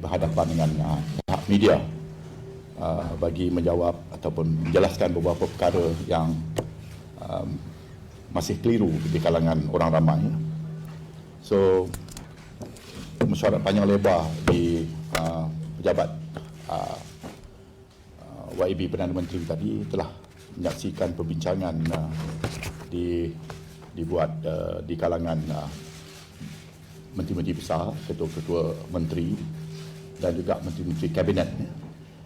berhadapan dengan pihak media bagi menjawab ataupun menjelaskan beberapa perkara yang masih keliru di kalangan orang ramai. So, mesyuarat panjang lebar di pejabat YB Perdana Menteri tadi telah menyaksikan perbincangan dibuat di kalangan menteri-menteri besar, ketua-ketua menteri dan juga menteri-menteri kabinet,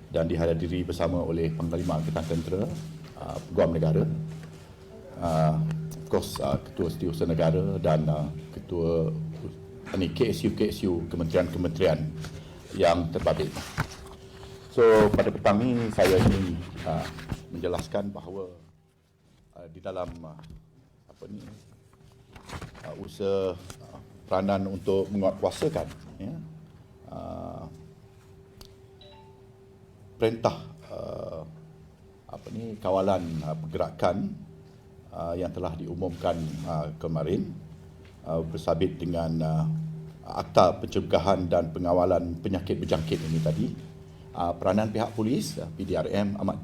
dan dihadiri bersama oleh Panglima Angkatan Tentera, Peguam Negara, Ketua Setiausaha Negara dan ketua KSU kementerian-kementerian yang terbabit. So pada petang ini saya ingin menjelaskan bahawa di dalam usaha peranan untuk menguatkuasakan perintah kawalan pergerakan yang telah diumumkan kemarin bersabit dengan Akta Pencegahan dan Pengawalan Penyakit Berjangkit ini tadi. Peranan pihak polis PDRM amat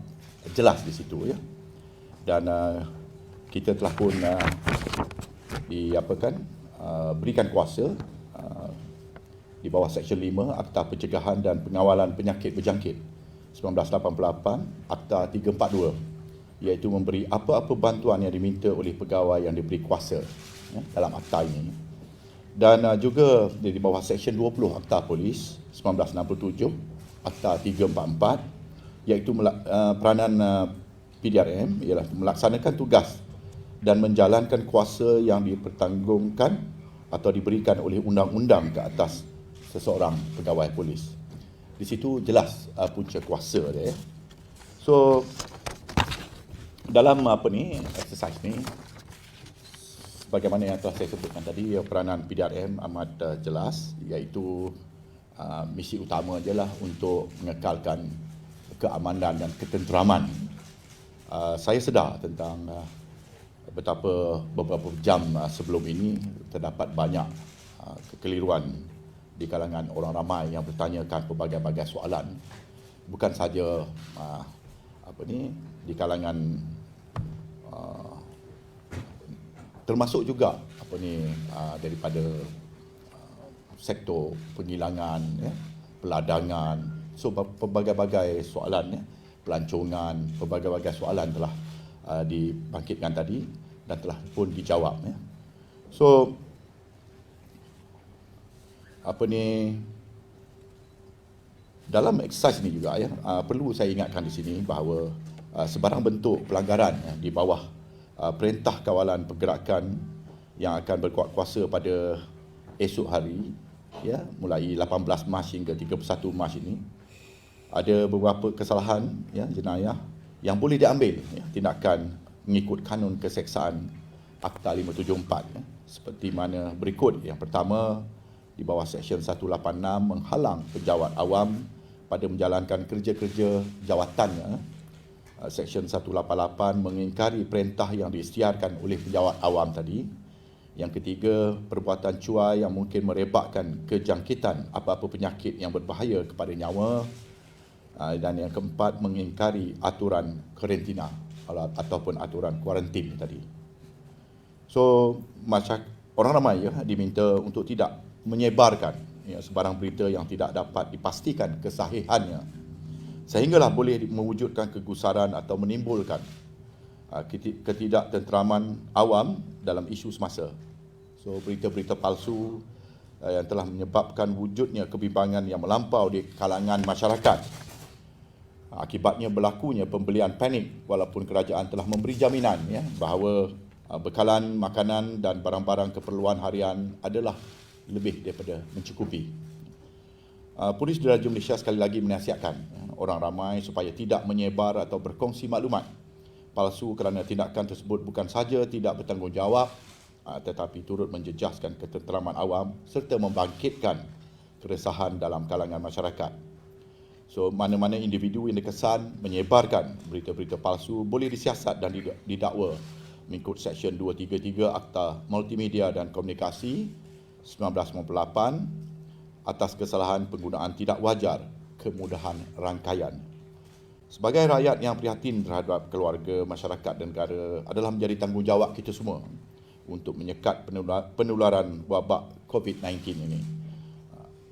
jelas di situ, ya. Dan kita telah pun berikan kuasa di bawah Seksyen 5 Akta Pencegahan dan Pengawalan Penyakit Berjangkit 1988, Akta 342, iaitu memberi apa-apa bantuan yang diminta oleh pegawai yang diberi kuasa, ya, dalam akta ini. Dan juga di bawah Seksyen 20 Akta Polis 1967, Akta 344, iaitu peranan PDRM ialah melaksanakan tugas dan menjalankan kuasa yang dipertanggungkan atau diberikan oleh undang-undang ke atas seseorang pegawai polis. Di situ jelas punca kuasa dia, ya. So dalam exercise ni, sebagaimana yang telah saya sebutkan tadi, peranan PDRM amat jelas, iaitu misi utama adalah untuk mengekalkan keamanan dan ketenteraman. Saya sedar tentang betapa beberapa jam sebelum ini terdapat banyak kekeliruan di kalangan orang ramai yang bertanyakan pelbagai-bagai soalan, bukan saja di kalangan termasuk juga daripada sektor penghilangan, ya, peladangan. So pelbagai-bagai soalan, ya, pelancongan, pelbagai-bagai soalan telah dibangkitkan tadi dan telah pun dijawab, ya. So dalam eksersis ini juga, ya, perlu saya ingatkan di sini bahawa sebarang bentuk pelanggaran, ya, di bawah perintah kawalan pergerakan yang akan berkuat kuasa pada esok hari, ya, mulai 18 Mac hingga 31 Mac ini, ada beberapa kesalahan, ya, jenayah yang boleh diambil, ya, tindakan mengikut kanun keseksaan Akta 574, ya, seperti mana berikut. Yang pertama, di bawah Seksyen 186 menghalang pejabat awam pada menjalankan kerja-kerja jawatannya. Seksyen 188 mengingkari perintah yang diisytiharkan oleh pejabat awam tadi. Yang ketiga, perbuatan cuai yang mungkin merebakkan kejangkitan apa-apa penyakit yang berbahaya kepada nyawa. Dan yang keempat, mengingkari aturan karantina ataupun aturan kuarantin tadi. So, orang ramai, ya, diminta untuk tidak menyebarkan, ya, sebarang berita yang tidak dapat dipastikan kesahihannya, sehinggalah boleh mewujudkan kegusaran atau menimbulkan ketidaktenteraman awam dalam isu semasa. So berita-berita palsu yang telah menyebabkan wujudnya kebimbangan yang melampau di kalangan masyarakat. Akibatnya berlakunya pembelian panik walaupun kerajaan telah memberi jaminan, ya, bahawa bekalan makanan dan barang-barang keperluan harian adalah lebih daripada mencukupi. Polis Diraja Malaysia sekali lagi menasihatkan orang ramai supaya tidak menyebar atau berkongsi maklumat palsu kerana tindakan tersebut bukan saja tidak bertanggungjawab tetapi turut menjejaskan ketenteraman awam serta membangkitkan keresahan dalam kalangan masyarakat. So mana-mana individu yang dikesan menyebarkan berita-berita palsu boleh disiasat dan didakwa mengikut Seksyen 233 Akta Multimedia dan Komunikasi 1998 atas kesalahan penggunaan tidak wajar kemudahan rangkaian. Sebagai rakyat yang prihatin terhadap keluarga, masyarakat dan negara, adalah menjadi tanggungjawab kita semua untuk menyekat penularan wabak COVID-19 ini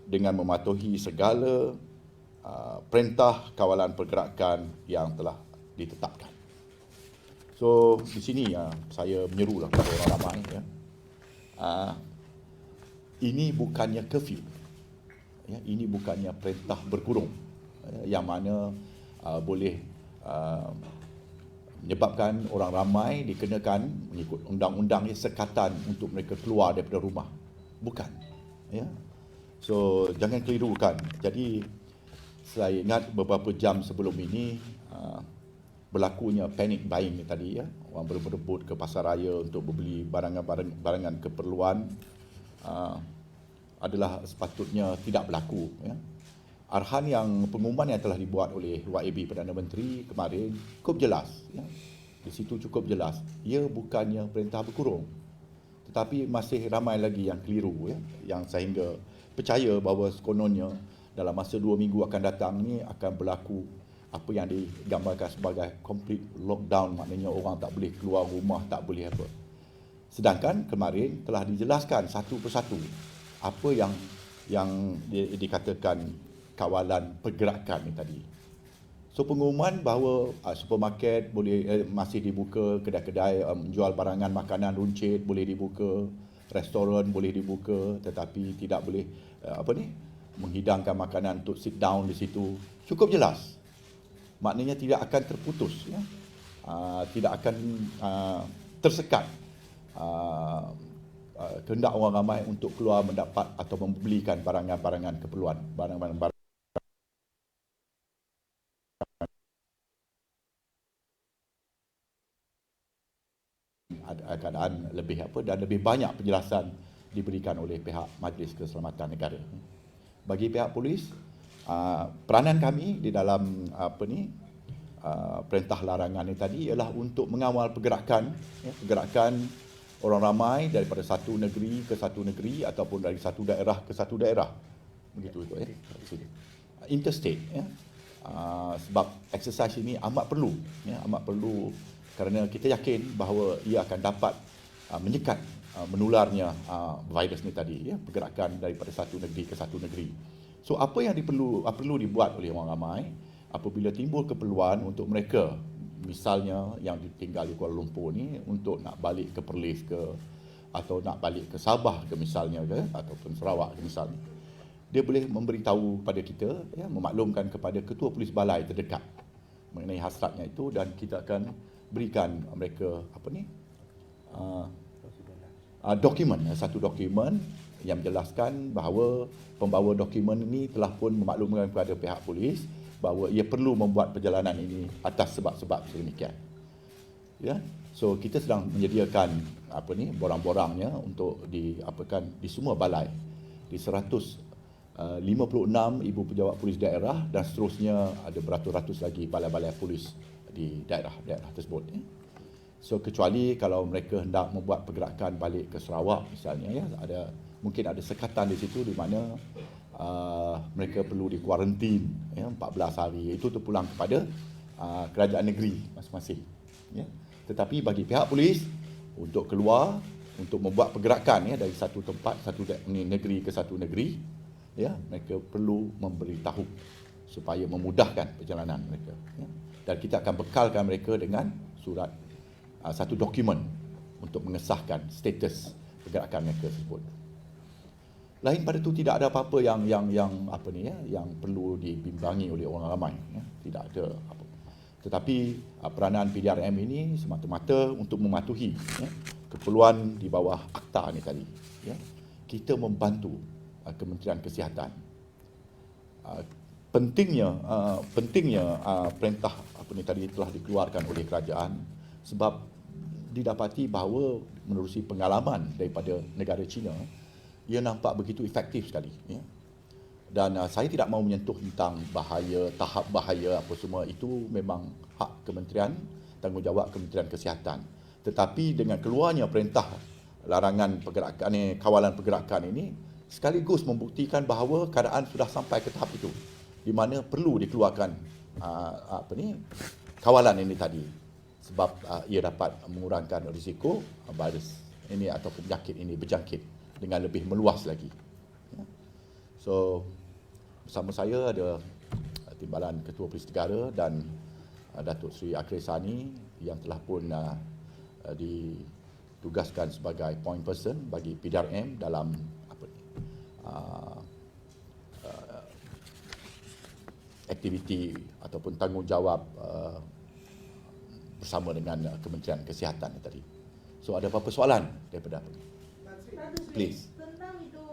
dengan mematuhi segala perintah kawalan pergerakan yang telah ditetapkan. So di sini saya menyerulah kepada orang ramai, ini bukannya curfew, ini bukannya perintah berkurung, yang mana boleh menyebabkan orang ramai dikenakan mengikut undang-undang sekatan untuk mereka keluar daripada rumah. Bukan. So jangan kelirukan. Jadi saya ingat beberapa jam sebelum ini berlakunya panic buying tadi, orang berebut ke pasar raya untuk membeli barangan keperluan adalah sepatutnya tidak berlaku. Arahan yang pengumuman yang telah dibuat oleh YAB Perdana Menteri kemarin cukup jelas. Di situ cukup jelas. Ia bukannya perintah berkurung, tetapi masih ramai lagi yang keliru, yang sehingga percaya bahawa sekononnya dalam masa 2 minggu akan datang ni akan berlaku apa yang digambarkan sebagai complete lockdown, maknanya orang tak boleh keluar rumah, tak boleh apa. Sedangkan kemarin telah dijelaskan satu persatu apa yang dikatakan kawalan pergerakan ni tadi. So pengumuman bahawa supermarket boleh masih dibuka, kedai-kedai menjual barangan makanan runcit boleh dibuka, restoran boleh dibuka, tetapi tidak boleh menghidangkan makanan untuk sit down di situ. Cukup jelas. Maknanya tidak akan terputus, tidak akan tersekat kehendak orang ramai untuk keluar mendapat atau membelikan barangan-barangan keperluan, barang-barang keadaan lebih dan lebih banyak penjelasan diberikan oleh pihak Majlis Keselamatan Negara. Bagi pihak polis, peranan kami di dalam perintah larangan ini tadi ialah untuk mengawal pergerakan orang ramai daripada satu negeri ke satu negeri ataupun dari satu daerah ke satu daerah. Begitu itu interstate, sebab exercise ini amat perlu kerana kita yakin bahawa ia akan dapat menyekat menularnya virus ni tadi, pergerakan daripada satu negeri ke satu negeri. So apa yang perlu dibuat oleh orang ramai apabila timbul keperluan untuk mereka, misalnya yang tinggal di Kuala Lumpur ni, untuk nak balik ke Perlis ke, atau nak balik ke Sabah ke misalnya ke, ataupun Sarawak ke misalnya, dia boleh memberitahu pada kita, memaklumkan kepada ketua polis balai terdekat mengenai hasratnya itu, dan kita akan berikan mereka satu dokumen yang menjelaskan bahawa pembawa dokumen ini telah pun memaklumkan kepada pihak polis bahawa ia perlu membuat perjalanan ini atas sebab-sebab sedemikian. So kita sedang menyediakan borang-borangnya untuk di semua balai, di 156 ibu pejabat polis daerah, dan seterusnya ada beratus-ratus lagi balai-balai polis di daerah-daerah tersebut. So kecuali kalau mereka hendak membuat pergerakan balik ke Sarawak misalnya, mungkin ada sekatan di situ di mana mereka perlu dikuarantin 14 hari, itu terpulang kepada kerajaan negeri masing-masing. Tetapi bagi pihak polis untuk keluar, untuk membuat pergerakan dari satu tempat, satu negeri ke satu negeri, mereka perlu memberitahu supaya memudahkan perjalanan mereka. Dan kita akan bekalkan mereka dengan surat, satu dokumen untuk mengesahkan status pergerakan mereka tersebut. Lain pada itu tidak ada apa-apa yang perlu dibimbangi oleh orang ramai, tidak ada apa. Tetapi peranan PDRM ini semata-mata untuk mematuhi keperluan di bawah akta ni tadi. Kita membantu Kementerian Kesihatan. Pentingnya perintah tadi telah dikeluarkan oleh kerajaan sebab didapati bahawa menerusi pengalaman daripada negara China, ia nampak begitu efektif sekali. Dan saya tidak mahu menyentuh tentang bahaya, tahap bahaya apa semua, itu memang hak kementerian, tanggungjawab Kementerian Kesihatan. Tetapi dengan keluarnya perintah larangan pergerakan, kawalan pergerakan ini, sekaligus membuktikan bahawa keadaan sudah sampai ke tahap itu di mana perlu dikeluarkan kawalan ini tadi, sebab ia dapat mengurangkan risiko virus ini ataupun penyakit ini berjangkit dengan lebih meluas lagi. Ya. So bersama saya ada Timbalan Ketua Polis Negara dan Datuk Seri Akhil Sani yang telah pun ditugaskan sebagai point person bagi PDRM dalam aktiviti ataupun tanggungjawab bersama dengan Kementerian Kesihatan tadi. So ada apa-apa soalan daripada please? Tentang itu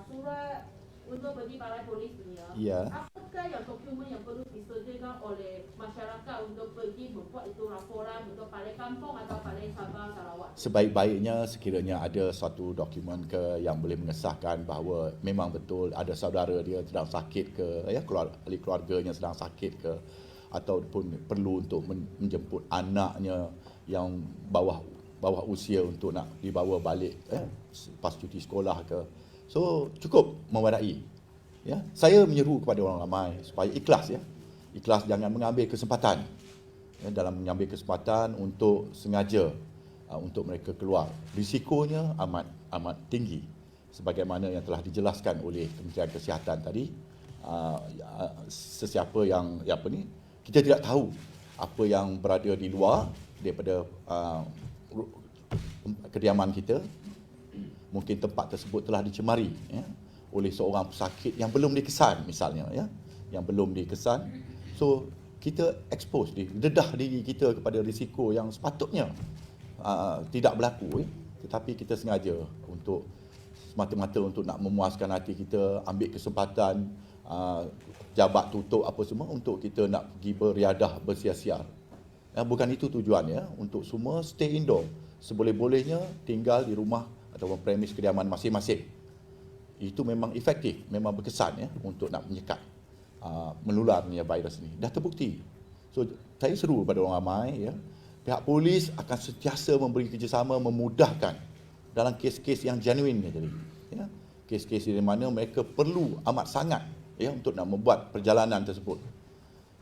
surat untuk bagi para polis dunia. Ya. Apakah yang dokumen yang perlu disediakan oleh masyarakat untuk pergi membuat itu laporan untuk Balai Kampung atau Balai Sabah Sarawak? Sebaik-baiknya sekiranya ada suatu dokumen yang boleh mengesahkan bahawa memang betul ada saudara dia sedang sakit ke, ahli keluarganya sedang sakit ke, ataupun perlu untuk menjemput anaknya yang bawah usia untuk nak dibawa balik lepas cuti sekolah ke. So cukup mewadai. Ya, saya menyeru kepada orang ramai supaya ikhlas, ikhlas, jangan mengambil kesempatan dalam mengambil kesempatan untuk sengaja untuk mereka keluar. Risikonya amat tinggi sebagaimana yang telah dijelaskan oleh Kementerian Kesihatan tadi. Sesiapa yang kita tidak tahu apa yang berada di luar daripada kediaman kita. Mungkin tempat tersebut telah dicemari oleh seorang pesakit yang belum dikesan misalnya, yang belum dikesan. So kita expose, dedah diri kita kepada risiko yang sepatutnya tidak berlaku, tetapi kita sengaja untuk semata-mata untuk nak memuaskan hati kita, ambil kesempatan jabat tutup apa semua untuk kita nak pergi beriadah, bersiar-siar. Bukan itu tujuannya, untuk semua stay indoor, seboleh-bolehnya tinggal di rumah ataupun premis kediaman masing-masing. Itu memang efektif, memang berkesan untuk nak menyekat menularnya virus ini. Dah terbukti. So saya seru kepada orang ramai, pihak polis akan sentiasa memberi kerjasama, memudahkan dalam kes-kes yang genuine ni tadi. Kes-kes di mana mereka perlu amat sangat untuk nak membuat perjalanan tersebut.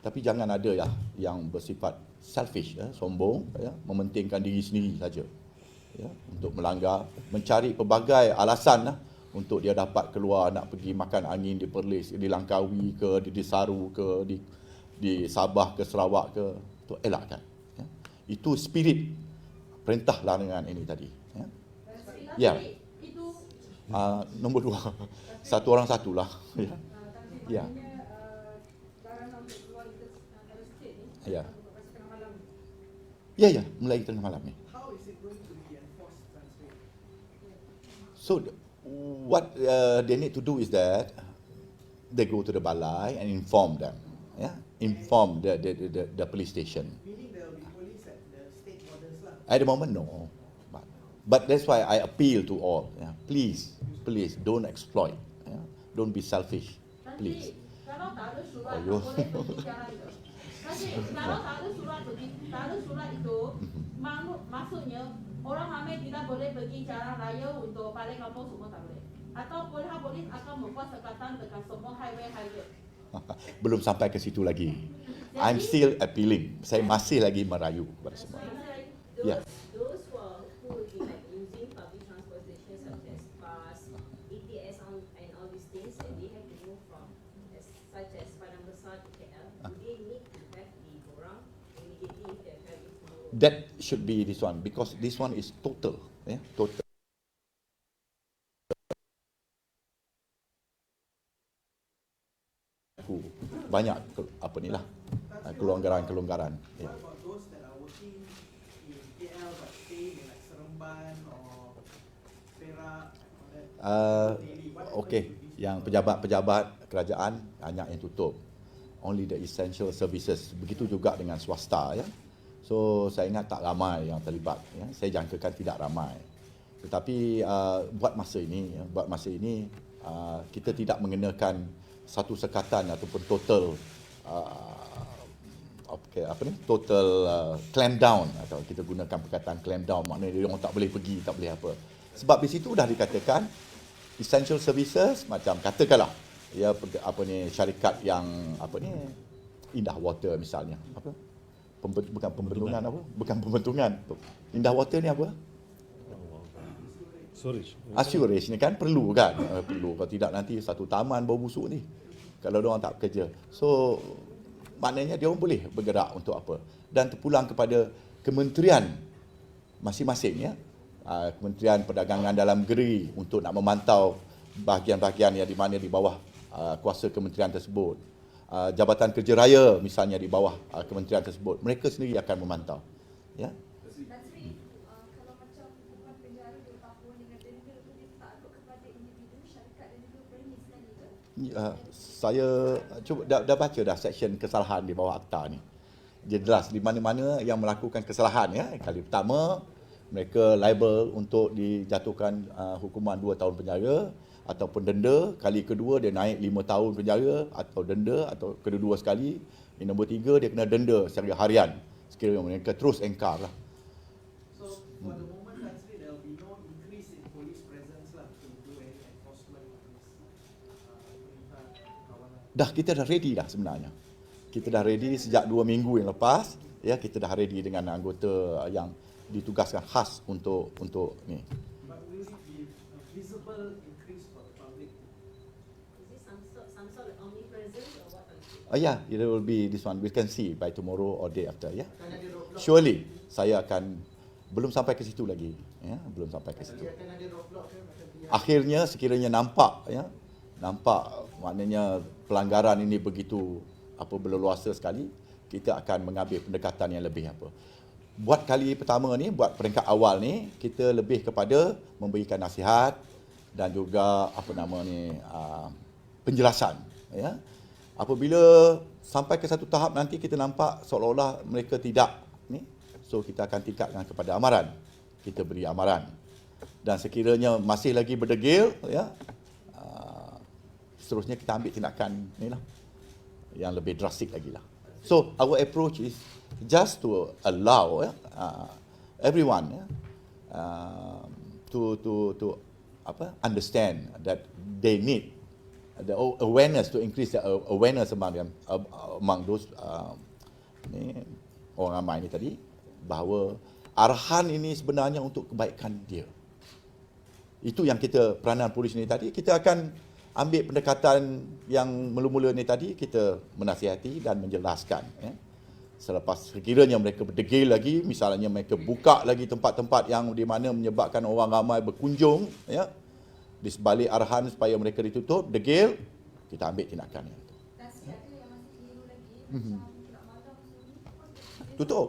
Tapi jangan ada yang bersifat selfish, sombong, mementingkan diri sendiri saja. Untuk melanggar, mencari pelbagai alasan untuk dia dapat keluar nak pergi makan angin di Perlis, di Langkawi ke, di Desaru ke, di Sabah ke, Sarawak ke, untuk elakkan. Itu spirit perintah larangan ini tadi. Ya. Nombor 2. Satu orang satulah. Ya. Ya. Ya, mulai tengah malam ni. So what they need to do is that they go to the balai and inform them, inform the police station. Meaning there will be police at the state borders lah. At the moment, no. But that's why I appeal to all. Please don't exploit. Don't be selfish. Please. Kalau tak ada surat, Ayuh. boleh pergi jalan ke? Kalau tak ada surat itu, maksudnya orang ramai tidak boleh pergi jalan raya untuk Balai Kampung, semua tak boleh. Atau polis akan membuat sekatan dekat semua highway. Belum sampai ke situ lagi. I'm still appealing. Saya masih lagi merayu kepada semua. Ya. Those who will be like using public transportation such as bus, ETS and all these things, and they have to move from such as Padang Besar to KL, do they need to have the borang immediately if they're traveling tomorrow? That should be this one because this one is total, total. Banyak kelonggaran. What about those that are working in KL but staying in like Seremban or Perak or that? Okey, yang pejabat-pejabat kerajaan banyak yang tutup. Only the essential services. Begitu juga dengan swasta, So saya ingat tak ramai yang terlibat, Saya jangkakan tidak ramai. Tetapi buat masa ini kita tidak mengenakan satu sekatan ataupun total total clamp down, atau kita gunakan perkataan clamp down, maknanya dia orang tak boleh pergi, tak boleh apa. Sebab di situ dah dikatakan essential services macam katakanlah ya syarikat yang Indah Water misalnya, bukan pembentungan bukan pembentungan. Indah Water ni apa? Assurage ni kan perlu kan? Perlu, kalau tidak nanti satu taman bau busuk ni kalau dia orang tak bekerja. So maknanya dia orang boleh bergerak untuk apa? Dan terpulang kepada kementerian masing-masing ya. Kementerian Perdagangan Dalam Negeri untuk nak memantau bahagian-bahagian yang di mana di bawah kuasa kementerian tersebut. Jabatan Kerja Raya misalnya di bawah kementerian tersebut. Mereka sendiri akan memantau. Ya. Tan Sri, kalau macam hukuman penjara 2 tahun dengan denda tu ditakluk kepada individu, syarikat dan juga premis sekali ke? Saya cuba dah baca dah seksyen kesalahan di bawah akta ni. Dia jelas di mana-mana yang melakukan kesalahan ya. Kali pertama mereka liable untuk dijatuhkan hukuman 2 tahun penjara ataupun denda. Kali kedua dia naik 5 tahun penjara atau denda, atau kedua-dua sekali. Yang nombor 3 dia kena denda secara harian sekiranya mereka terus engkar lah. So for the moment, Tan Sri, there will be no increase in police presence lah to do any enforcement of this perintah kawalan. Dah kita dah ready dah sebenarnya. Kita dah ready sejak 2 minggu yang lepas. Ya, kita dah ready dengan anggota yang ditugaskan khas untuk ni. But will it be a visible increase for the public? Is it some sort of omnipresence or what? Yeah, it will be this one. We can see by tomorrow or day after. Ya, surely saya akan belum sampai ke situ lagi. Ya, belum sampai ke situ. Akhirnya sekiranya nampak maknanya pelanggaran ini begitu berleluasa sekali, kita akan mengambil pendekatan yang lebih Buat kali pertama ni, buat peringkat awal ni, kita lebih kepada memberikan nasihat dan juga penjelasan ya. Apabila sampai ke satu tahap nanti kita nampak seolah-olah mereka tidak ni, so kita akan tingkatkan kepada amaran. Kita beri amaran. Dan sekiranya masih lagi berdegil ya, seterusnya kita ambil tindakan ni lah yang lebih drastik lagi lah. So our approach is just to allow everyone to understand that they need the awareness, to increase the awareness among them, among those orang ramai ni tadi, bahawa arahan ini sebenarnya untuk kebaikan dia. Itu yang kita, peranan polis ni tadi, kita akan ambil pendekatan yang mula-mula ni tadi, kita menasihati dan menjelaskan ya. Selepas sekiranya mereka berdegil lagi, misalnya mereka buka lagi tempat-tempat yang di mana menyebabkan orang ramai berkunjung ya, di sebalik arahan supaya mereka ditutup, degil, kita ambil tindakan yang itu. Tan Sri, ada yang masih keliru lagi, macam kelab malam semua ni, Tutup.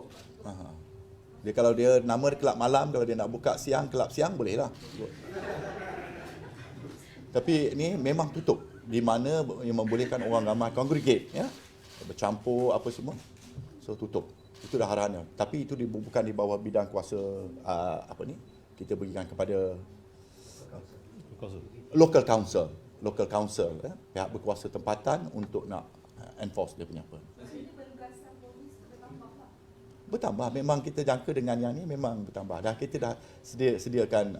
Dia kalau dia nama dia kelab malam, kalau dia nak buka siang, kelab siang boleh lah. Tapi ni memang tutup, di mana yang membolehkan orang ramai congregate ya, bercampur apa semua. So tutup. Itu dah arahannya. Tapi itu bukan di bawah bidang kuasa kita berikan kepada local council ya, pihak berkuasa tempatan untuk nak enforce dia punya apa. ini penugasan polis bertambah tak? Bertambah, memang kita jangka dengan yang ni memang bertambah. Dah kita dah sediakan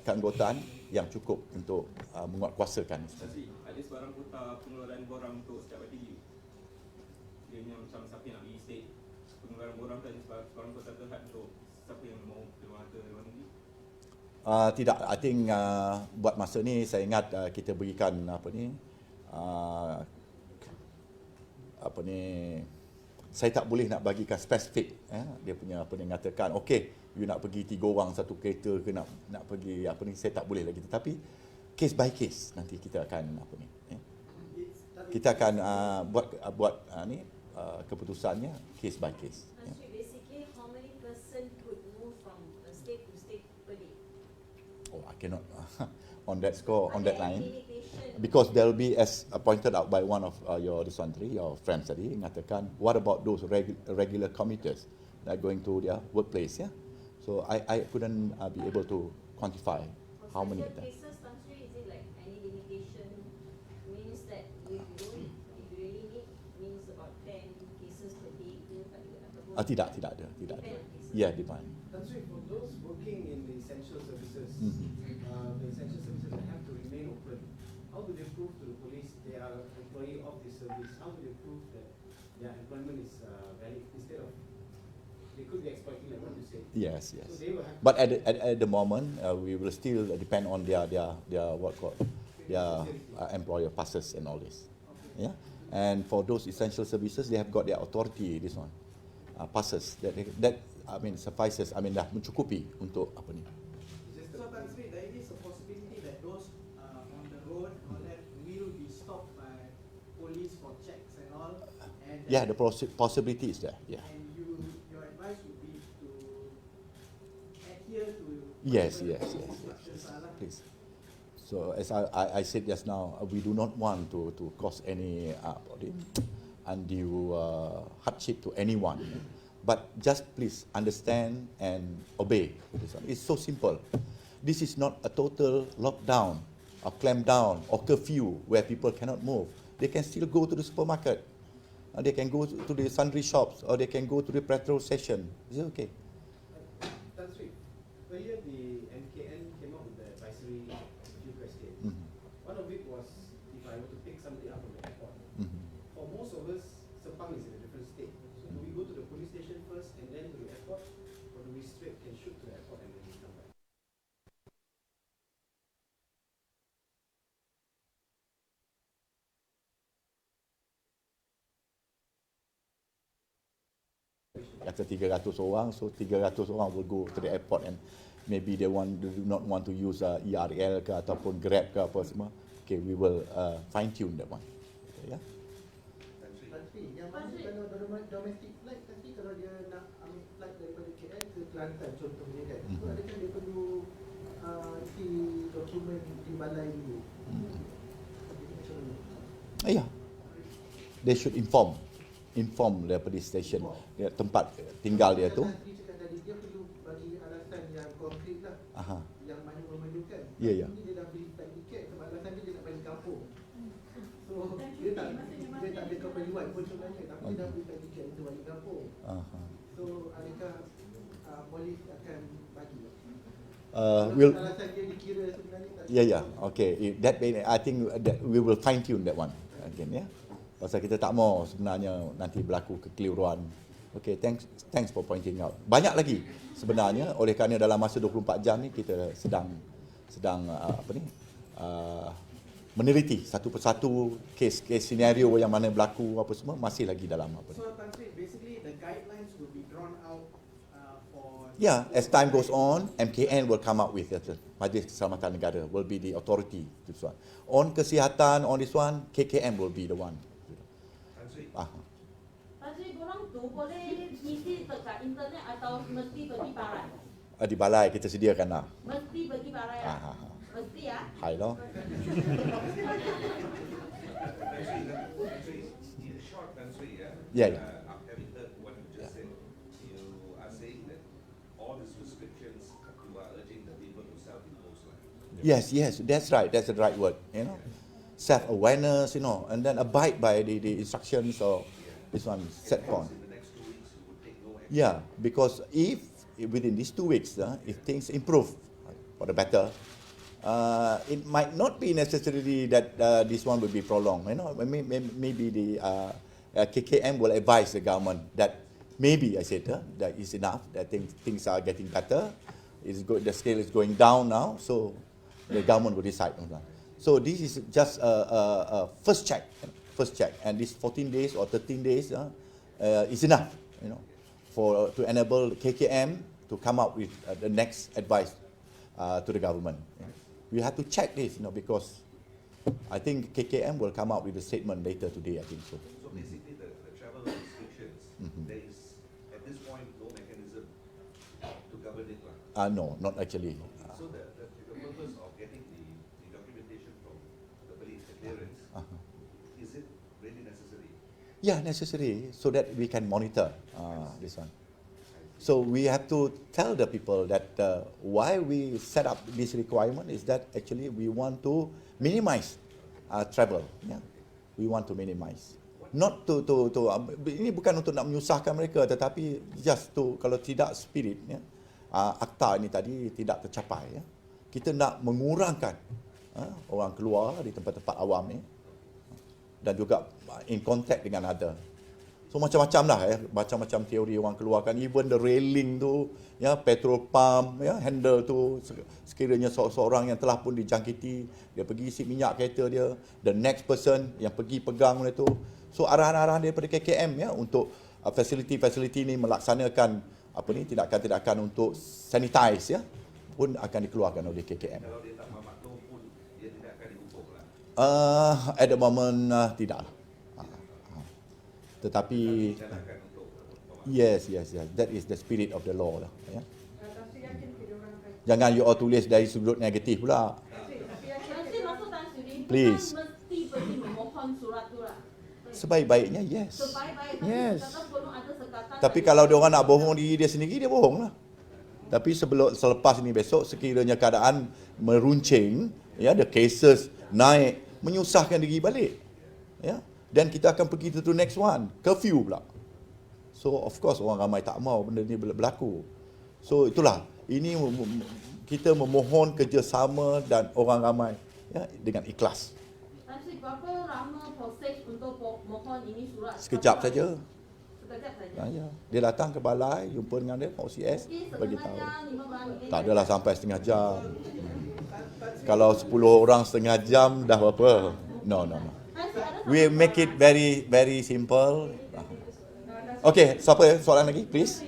keanggotaan yang cukup untuk menguatkuasakan. Tapi ada sebarang kota pengeluaran borang untuk setiap hari. Dia macam siapa yang nak pergi state, pengeluaran borang kan sebarang kota terhad untuk siapa yang mau keluar ke luar negeri. Tidak, I think buat masa ni saya ingat kita berikan saya tak boleh nak bagikan spesifik dia punya dia mengatakan okey, you nak pergi 3 orang satu kereta ke nak pergi saya tak boleh lagi, tetapi case by case nanti kita akan kita akan buat keputusannya case by case. Basically, how many person could move from state to state per day? Oh, I cannot on that score, on that line. Limitation. Because there will be, as pointed out by one of your friends tadi, mengatakan, what about those regular commuters that are going to their workplace? Yeah, so I couldn't be able to quantify how many of them. Cases, Tan Sri, is it like any limitation? Means that if you really need, means about 10 cases per day ke ataupun Tidak ada. Ya, depend. Tan Sri, for those working in the essential services, the essential services that have to remain open, how do they prove to the police they are employee of the service? How do they prove that their employment is valid instead of they could be exploiting like what you said? Yes. So they will have But at the moment, we will still depend on their employer passes and all this. Yeah. And for those essential services, they have got their authority. This one passes that I mean suffices. I mean dah mencukupi untuk apa ni. So Tan Sri, there is a possibility that those on the road or that will be stopped by police for checks and all. And Yeah, the possibility is there. Yeah. And your advice would be to adhere to Yes. instructions lah. Please. So as I said just now, we do not want to cause any undue hardship to anyone. But just please understand and obey. This one. It's so simple. This is not a total lockdown or clamp down or curfew where people cannot move. They can still go to the supermarket. They can go to the sundry shops or they can go to the petrol station. Is it okay? Tan Sri, earlier the MKN came out with the advisory a few questions. One of it was if I were to pick somebody up from the airport. For most of us, Sepang is in a different state. So do we go to the police station first and then to the airport, or do we straight can shoot to the airport and then we come back? Kata 300 orang, so 300 orang will go to the airport and maybe they do not want to use ERL ke ataupun Grab ke apa semua. Okay, we will fine tune that one. Okay, yeah. Tapi yang mana kalau domestic flight tapi kalau dia nak ambil flight daripada KL ke Kelantan contohnya kan, itu adakah dia perlu isi dokumen di balai dulu? Jadi macam mana? Yeah. They should inform daripada station dia, tempat tinggal dia tu. Tadi cakap tadi dia perlu bagi alasan yang konkret lah. Aha. Yang mana memerlukan. Ya, ya. Ini dia dah beli flight tiket sebab alasan dia nak balik kampung. So dia tak ada keperluan pun sebenarnya, tapi dia dah beli flight tiket untuk balik kampung. Aha. So adakah polis akan bagi? We'll Alasan dia dikira sebenarnya tak. yeah. Okay. That I think that we will fine tune that one again, yeah. Pasal kita tak mau sebenarnya nanti berlaku kekeliruan. Okay, thanks for pointing out. Banyak lagi sebenarnya, oleh kerana dalam masa 24 jam ni kita sedang meneliti satu persatu kes senario yang mana berlaku apa semua masih lagi dalam apa ni. So Tan Sri, basically the guidelines will be drawn out for. Yeah, as time goes on, MKN will come up with it. Majlis Keselamatan Negara will be the authority this one. On kesihatan, on this one, KKM will be the one. Tapi korang tu boleh isi dekat internet atau mesti pergi barai? Di balai kita sediakan lah. Mesti pergi barai lah. Mesti ya? Hai lo. In short, Sri, Yeah. having heard what you just said, you are saying that all these restrictions you are urging the people to self-impose. Yes, that's right. That's the right word. You know, self-awareness. You know, and then abide by the instructions or this one set point. In the next 2 weeks, you would take no action. Yeah, because if within these 2 weeks, if things improve for the better, it might not be necessarily that this one will be prolonged. You know, maybe the KKM will advise the government that maybe I said that is enough. That things are getting better. The scale is going down now, so the government will decide on that. So this is just a first check, and this 14 days or 13 days is enough, you know, to enable KKM to come up with the next advice to the government. We have to check this, you know, because I think KKM will come up with a statement later today. I think so. So basically, the travel restrictions, there is at this point no mechanism to govern it. No, not actually. So the purpose of getting the documentation from the police, the clearance, is it really necessary? Yeah, necessary so that we can monitor this one. So we have to tell the people that why we set up this requirement is that actually we want to minimize travel. Yeah, we want to minimize. not to ini bukan untuk nak menyusahkan mereka, tetapi just to, kalau tidak spirit ya, akta ini tadi tidak tercapai ya. Kita nak mengurangkan orang keluar di tempat-tempat awam ni dan juga in contact dengan other. So macam-macam lah ya, macam-macam teori orang keluarkan, even the railing tu ya, petrol pump ya, handle tu sekiranya seorang yang telah pun dijangkiti, dia pergi isi minyak kereta dia, the next person yang pergi pegang oleh tu. So arahan-arahan daripada KKM ya untuk fasiliti-fasiliti ni melaksanakan tindakan-tindakan untuk sanitize ya pun akan dikeluarkan oleh KKM. Kalau dia tak mematuhi pun dia tidak akan dihukum lah. At the moment tidak. Tetapi Dicanangkan untuk yes, that is the spirit of the law lah ya. Jangan you all tulis dari sudut negatif pula. Nanti maksud Tan Sri, Please. bukan mesti pergi memohon surat tu lah. Sebaik-baiknya yes. Sebaik-baik Yes. kata perlu ada sekatan. Tapi kalau dia orang nak bohong diri dia sendiri, dia bohong lah. Tapi selepas ini besok, sekiranya keadaan meruncing, ya, the cases naik, menyusahkan diri balik. Ya. Dan kita akan pergi to the next one, curfew pula. So of course orang ramai tak mau benda ni berlaku. So itulah, ini kita memohon kerjasama dan orang ramai ya, dengan ikhlas. Tan Sri, berapa lama proses untuk mohon ini surat? Sekejap saja. Sekejap saja. Ya. Dia datang ke balai, jumpa dengan dia, OCS, Mungkin bagi setengah tahu. jam, 15 minit. Tak adalah sampai setengah jam. Kalau 10 orang setengah jam dah berapa? No. Tan Sri, ada We make it very very simple. Okay, siapa soalan lagi, please?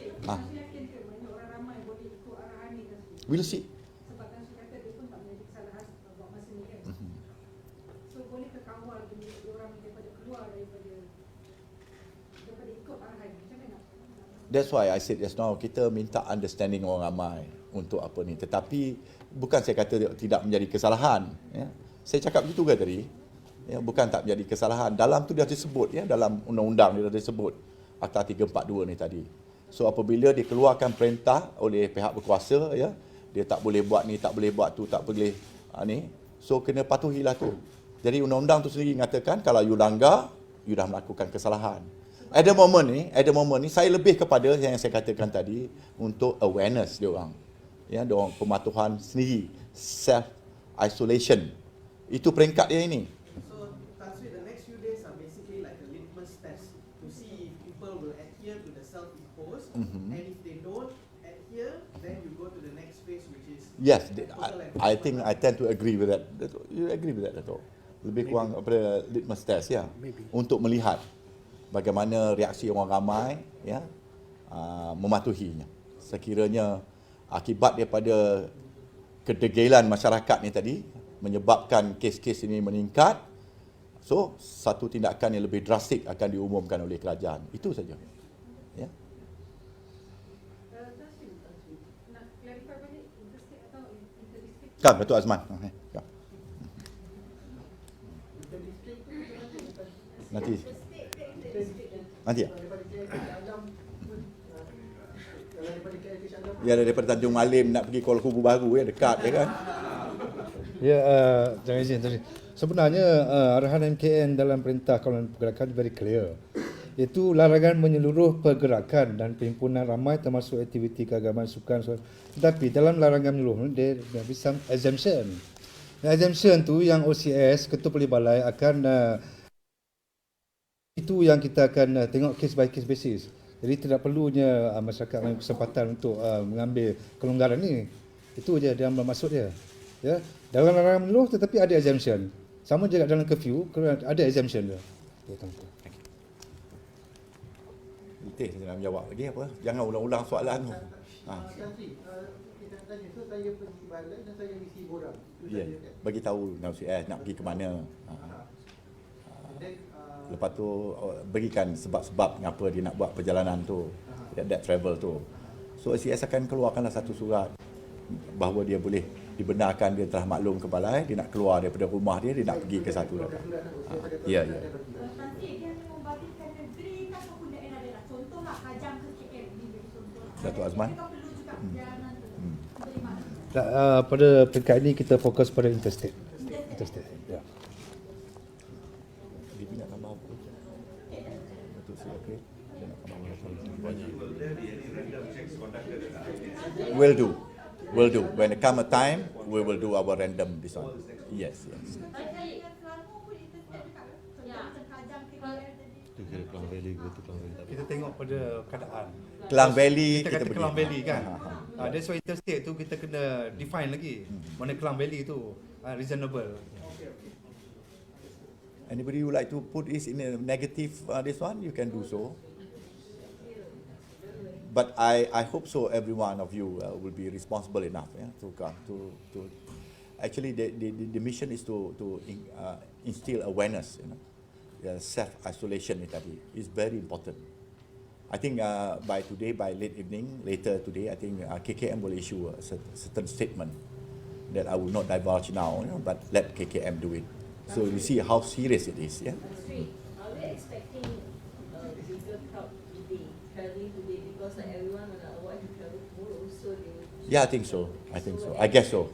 We'll see. That's why I said just now, kita minta understanding orang ramai untuk apa ni. Tetapi bukan saya kata tidak menjadi kesalahan. Ya. Saya cakap begitu ke tadi? Ya, bukan tak menjadi kesalahan. Dalam tu dia disebut, ya, dalam undang-undang dia disebut Akta 342 ni tadi. So apabila dikeluarkan perintah oleh pihak berkuasa, ya, dia tak boleh buat ni, tak boleh buat tu, tak boleh ni. So kena patuhilah tu. Jadi undang-undang tu sendiri mengatakan kalau you langgar, you dah melakukan kesalahan. At the moment ni saya lebih kepada yang saya katakan tadi untuk awareness dia orang. Ya, dia orang pematuhan sendiri, self isolation. Itu peringkat dia ini. So, Tan Sri, the next few days are basically like a litmus test to see if people will adhere to the self-imposed, and if they don't adhere, then you go to the next phase, which is Yes, total I think I tend to agree with that. You agree with that, Dato'? Lebih kurang pada litmus test ya, untuk melihat bagaimana reaksi orang ramai ya, mematuhinya. Sekiranya akibat daripada kedegilan masyarakat ni tadi menyebabkan kes-kes ini meningkat, so satu tindakan yang lebih drastik akan diumumkan oleh kerajaan. Itu saja. Ya. Nak clarify balik interstate atau interdistrict? Kan, Datuk Azman. Ya. Nanti ya. Ya, daripada Tanjung Malim nak pergi Kuala Kubu Baru ya, dekat ya kan. Ya, jangan izin tadi. Sebenarnya arahan MKN dalam perintah kawalan pergerakan very clear. Itu larangan menyeluruh pergerakan dan perhimpunan ramai termasuk aktiviti keagamaan sukan. Tetapi dalam larangan menyeluruh there be some exemption. Exemption tu yang OCS Ketua Polis Balai akan itu yang kita akan tengok case by case basis. Jadi tidak perlunya masyarakat mengambil kesempatan untuk mengambil kelonggaran ni. Itu je dia maksud dia. Ya, dalam larangan menyeluruh tetapi ada exemption. Sama juga dalam curfew, ada exemption dia. Betul, saya nak jawab lagi apa? Jangan ulang-ulang soalan tu. Tan Sri, kita nak tanya, so saya pergi balai dan saya isi borang. Itu Ya, saja kan? bagi tahu nak pergi ke mana. And then, Lepas tu berikan sebab-sebab mengapa dia nak buat perjalanan tu, that travel tu. So OCS akan keluarkanlah satu surat bahawa dia boleh dibenarkan dia telah maklum ke balai, dia nak keluar daripada rumah dia nak pergi ke satu tempat. Ya. Nanti dia membagikan negeri ataupun daerah-daerah. Contohlah Kajang ke KL ni contoh. Datuk Azman. Mereka perlu juga perjalanan tu. Dari mana? Pada peringkat ini kita fokus pada interstate. Ya. Dia nak tambah apa? checks conducted at the Will do. Will do. When it come a time, we will do our random this one. Yes, yes. Tapi, ya, Tu kira Klang Valley ke tu Klang Valley. Kita tengok pada keadaan. Klang Valley Kita kata pergi. Klang Valley kan. Ha. That's why interstate tu kita kena define lagi. Mana Klang Valley tu reasonable. Anybody would like to put this in a negative this one, you can do so. But I hope so every one of you will be responsible enough to come to actually the mission is to instill awareness, self isolation ni tadi is very important. I think by today, by later today, I think KKM will issue a certain statement that I will not divulge now, but let KKM do it. So you see how serious it is, yeah. Are we expecting a bigger crowd today, traveling today, because like everyone will avoid to travel tomorrow, so they will. Yeah, I think so. I think so. I guess so.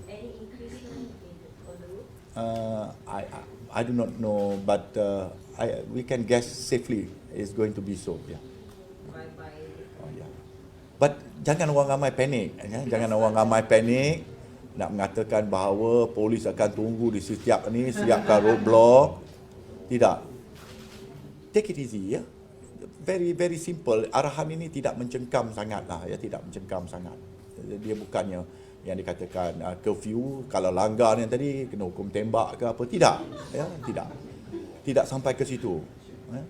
Any increase on the road? I do not know, but we can guess safely it's going to be so. Yeah. By Oh, yeah. But jangan orang ramai panik. Jangan orang ramai panik nak mengatakan bahawa polis akan tunggu di setiap siapkan roadblock. Tidak. Take it easy, ya. Very very simple. Arahan ini tidak mencengkam sangatlah, ya, tidak mencengkam sangat. Dia bukannya yang dikatakan curfew, kalau langgar yang tadi kena hukum tembak ke apa, tidak, ya, tidak. Tidak sampai ke situ. Ya.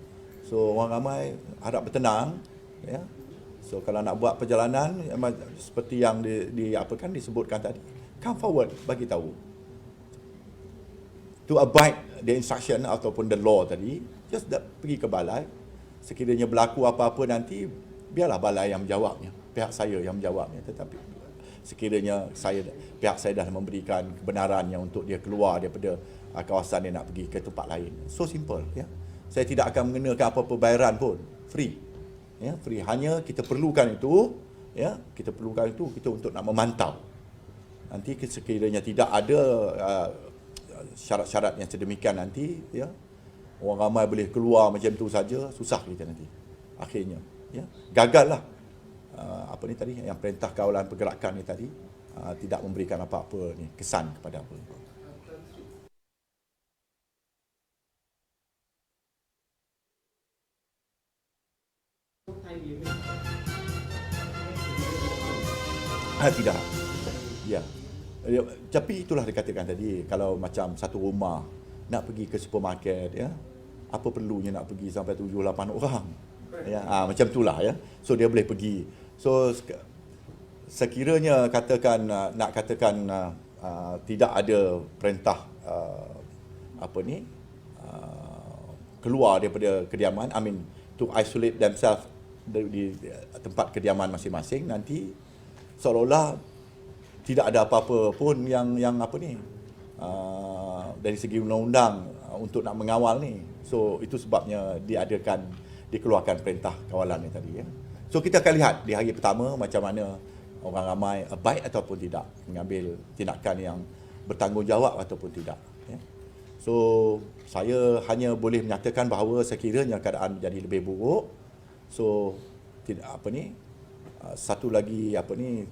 So orang ramai harap bertenang, ya. So kalau nak buat perjalanan seperti yang disebutkan tadi, come forward, bagi tahu. To abide the instruction ataupun the law tadi, just pergi ke balai. Sekiranya berlaku apa-apa nanti, biarlah balai yang menjawabnya, pihak saya yang menjawabnya. Tetapi sekiranya pihak saya dah memberikan kebenarannya untuk dia keluar daripada kawasan dia nak pergi ke tempat lain. So simple, ya. Saya tidak akan mengenakan apa-apa bayaran pun, free. Ya, free. Hanya kita perlukan itu, ya, kita untuk nak memantau. Nanti sekiranya tidak ada syarat-syarat yang sedemikian nanti, ya, orang ramai boleh keluar macam tu saja, susah kita nanti. Akhirnya, ya, gagallah yang perintah kawalan pergerakan ni tadi tidak memberikan apa-apa kesan kepada apa. Time limit. Tidak. Ya. Tapi itulah dikatakan tadi, kalau macam satu rumah nak pergi ke supermarket, ya, apa perlunya nak pergi sampai 7-8 orang. Ya, macam itulah, ya. So dia boleh pergi. So sekiranya tidak ada perintah keluar daripada kediaman, to isolate themselves di tempat kediaman masing-masing, nanti seolah-olah tidak ada apa-apa pun yang dari segi undang-undang untuk nak mengawal ni. So itu sebabnya dikeluarkan perintah kawalan ni tadi, ya. So kita akan lihat di hari pertama macam mana orang ramai baik ataupun tidak mengambil tindakan yang bertanggungjawab ataupun tidak, ya. So saya hanya boleh menyatakan bahawa sekiranya keadaan menjadi lebih buruk, so satu lagi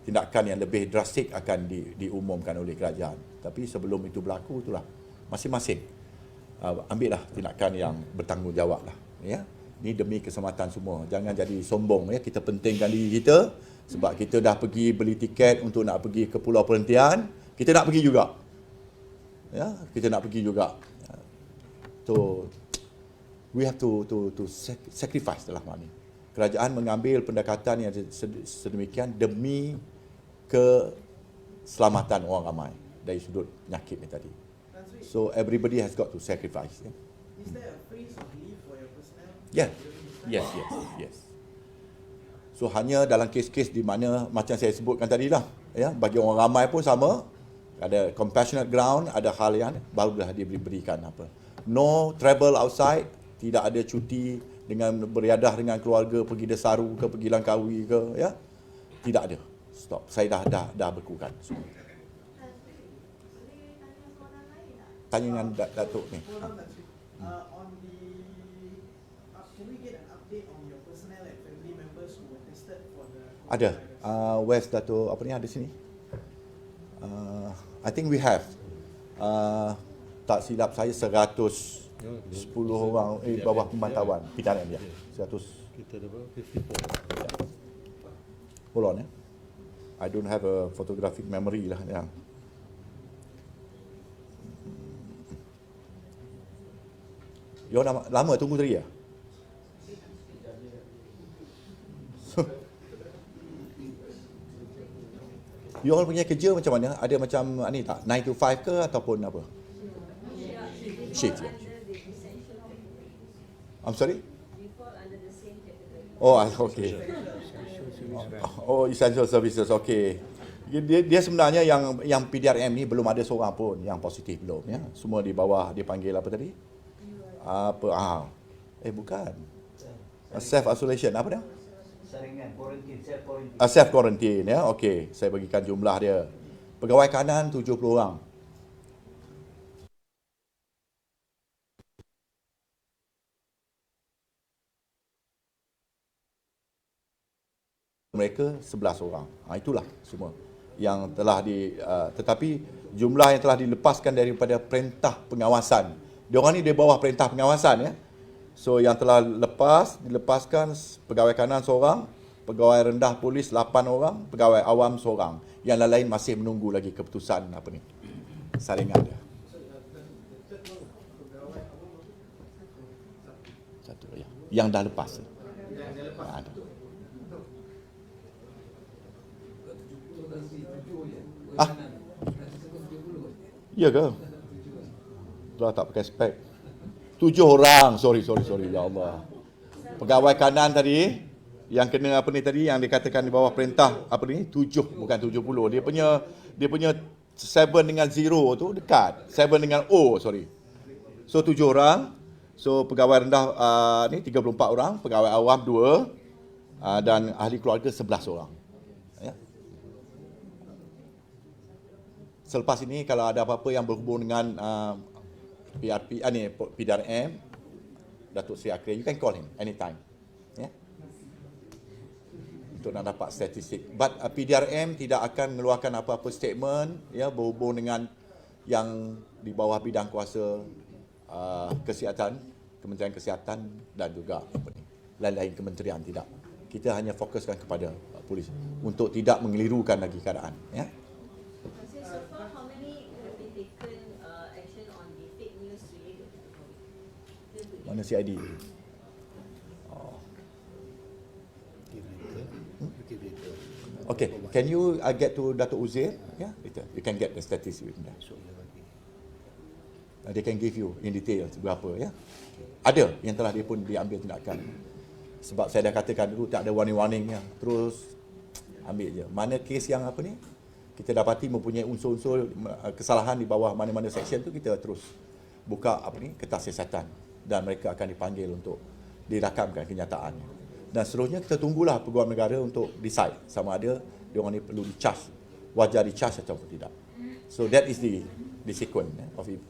tindakan yang lebih drastik akan diumumkan oleh kerajaan. Tapi sebelum itu berlaku, itulah masing-masing ambillah tindakan yang bertanggungjawab lah, ya. Ini demi keselamatan semua. Jangan jadi sombong, ya. Kita pentingkan diri kita sebab kita dah pergi beli tiket untuk nak pergi ke pulau perhentian, kita nak pergi juga. Ya, kita nak pergi juga. So we have to sacrifice dalam hal ini. Kerajaan mengambil pendekatan yang sedemikian demi keselamatan orang ramai dari sudut penyakit ni tadi. So everybody has got to sacrifice. Ya. Is there a freeze of leave for your personnel? Yes. So hanya dalam kes-kes di mana macam saya sebutkan tadi lah, ya, bagi orang ramai pun sama, ada compassionate ground, ada hal yang barulah diberikan apa. No travel outside, tidak ada cuti dengan beriadah dengan keluarga pergi Desaru ke pergi Langkawi ke, ya. Tidak ada. Stop. Saya dah bekukan semua. Tanya dengan Datuk ni. Can we get an update on your personnel and family members who were tested for the Ada. West Dato' apa ni ada sini? I think we have. Tak silap saya 110 orang bawah pemantauan pidana dia. 100. Kita ada berapa? 54. Hold on I don't have a photographic memory lah yang. You lama tunggu tadi ya? You all punya kerja macam mana? Ada macam ni tak? 9 to 5 ke ataupun apa? Shift. I'm sorry? Oh, okay. Oh, essential services. Okay. Dia sebenarnya yang PDRM ni belum ada seorang pun yang positif belum ya. Semua di bawah dia panggil apa tadi? Apa? Bukan. Self isolation apa dia? Saringan, quarantine, self quarantine. Self quarantine ya. Okey, saya bagikan jumlah dia. Pegawai kanan 70 orang. Mereka 11 orang. Itulah semua yang telah tetapi jumlah yang telah dilepaskan daripada perintah pengawasan. Diorang ni di bawah perintah pengawasan ya. So yang telah dilepaskan pegawai kanan seorang, pegawai rendah polis 8 orang, pegawai awam seorang. Yang lain masih menunggu lagi keputusan apa ni? Saringan dia. Satu ya. Yang dah lepas. Ada. Ya ke? Dah tak pakai spek. 7 orang. Sorry. Ya Allah. Pegawai kanan tadi yang kena apa ni tadi yang dikatakan di bawah perintah apa ni? 7 bukan 70. Dia punya 7 dengan 0 tu dekat. 7 dengan O, sorry. So 7 orang. So pegawai rendah ni 34 orang, pegawai awam 2 dan ahli keluarga 11 orang. Ya. Selepas ini kalau ada apa-apa yang berhubung dengan PDRM, Datuk Seri Akri, you can call him anytime. Yeah. Untuk nak dapat statistik. But PDRM tidak akan mengeluarkan apa-apa statement ya berhubung dengan yang di bawah bidang kuasa kesihatan, Kementerian Kesihatan dan juga lain-lain kementerian tidak. Kita hanya fokuskan kepada polis untuk tidak mengelirukan lagi keadaan. Ya. Mana CID? Okay, can you get to Dato' Uzair? Yeah, later. You can get the statistics with them. They can give you in detail berapa ya. Ada yang telah dia pun diambil tindakan. Sebab saya dah katakan dulu tak ada warning-warning ya. Terus ambil je. Mana kes yang apa ni? Kita dapati mempunyai unsur-unsur kesalahan di bawah mana-mana section tu, kita terus buka apa ni kertas siasatan dan mereka akan dipanggil untuk dirakamkan kenyataannya. Dan seterusnya kita tunggulah Peguam Negara untuk decide sama ada diorang ni perlu di-charge, wajar di-charge ataupun tidak. So that is the sequence of it.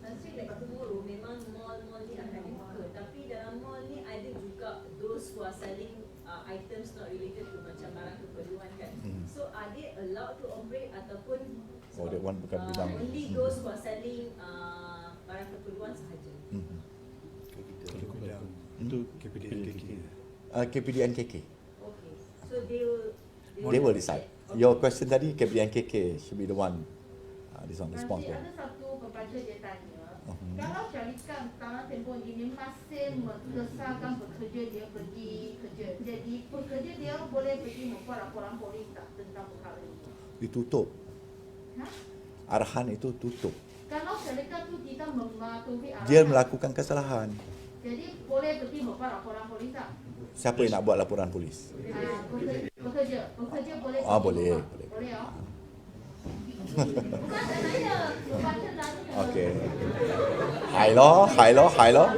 Memang mall-mall ni akan dibuka, tapi dalam mall ni ada juga those who are selling items not related to macam barang keperluan kan. So are they allowed to operate ataupun that one bukan bidang. only those who are selling barang keperluan sahaja? Itu KPDNKK. KPDNKK. Okay. So They will decide. Your question tadi, KPDNKK should be the one this one response. Nanti ada satu pembaca dia tanya, kalau syarikat tanah tempoh ini masih mengesahkan pekerja dia pergi kerja, jadi pekerja dia boleh pergi membuat laporan polis tak tentang perkara itu? Ditutup. Arahan itu tutup. Kalau syarikat tu tidak mematuhi arahan, Dia melakukan kesalahan. jadi boleh pergi membuat laporan polis tak? Siapa yang nak buat laporan polis? Pekerja boleh. Boleh. Boleh ya. Bukan saya pembaca tanya. Okey. Hai lo.